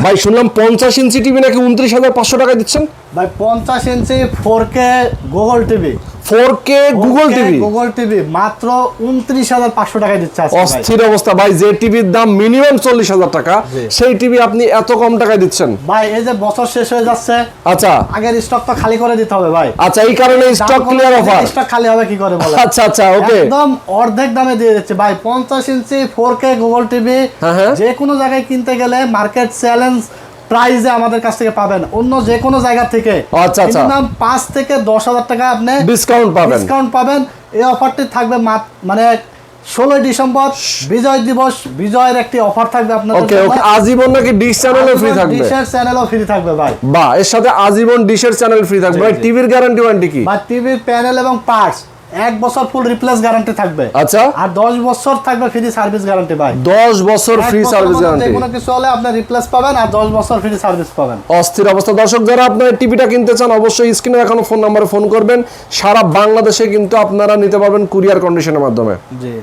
ভাই শুনলাম 50 inch TV নাকি 29,500 টাকা দিচ্ছেন ভাই 50 ইঞ্চি 4K Google TV 4K Google TV মাত্র 29,500 টাকায় দিচ্ছে আজকে। অস্থির অবস্থা ভাই, যে টিভির দাম মিনিমাম 40,000 টাকা সেই টিভি আপনি এত কম টাকায় দিচ্ছেন ভাই। এই যে বছর শেষ হয়ে যাচ্ছে, আচ্ছা আগের স্টক তো খালি করে দিতে হবে ভাই। আচ্ছা, এই কারণে স্টক ক্লিয়ার অফার। স্টক খালি হবে কি করে বলেন? আচ্ছা আচ্ছা, ওকে, একদম অর্ধেক দামে দিয়ে দিচ্ছে ভাই। 50 ইঞ্চি 4K গুগল টিভি যে কোনো জায়গায় কিনতে গেলে মার্কেট চ্যালেঞ্জ প্রাইসে আমাদের কাছ থেকে পাবেন, অন্য যে কোনো জায়গা থেকে। আচ্ছা আচ্ছা, মিনিমাম 5 থেকে 10,000 টাকা আপনি ডিসকাউন্ট পাবেন। এই অফারটি থাকবে মানে 16 ডিসেম্বর বিজয় দিবস, বিজয়ের একটি অফার থাকবে আপনাদের ওকে ওকে। আজীবন নাকি ডিশ চ্যানেলও ফ্রি থাকবে? ডিশের চ্যানেলও ফ্রি থাকবে ভাই। বাহ, এর সাথে আজীবন ডিশের চ্যানেল ফ্রি থাকবে। ভাই টিভির গ্যারান্টি ওয়ারেন্টি কি? ভাই টিভির প্যানেল এবং পার্টস 1 বছর ফুল রিপ্লেস গ্যারান্টি থাকবে। আচ্ছা, আর 10 বছর থাকবে ফ্রি সার্ভিস গ্যারান্টি ভাই। 10 বছর ফ্রি সার্ভিস গ্যারান্টি। কোনো কিছু হলে আপনি রিপ্লেস পাবেন আর 10 বছর ফ্রি সার্ভিস পাবেন। অস্থির অবস্থা। দর্শক যারা আপনার টিভিটা কিনতে চান অবশ্যই স্ক্রিনে দেখানো ফোন নম্বরে ফোন করবেন। সারা বাংলাদেশে কিন্তু আপনারা নিতে পারবেন কুরিয়ার কন্ডিশনের মাধ্যমে। জি।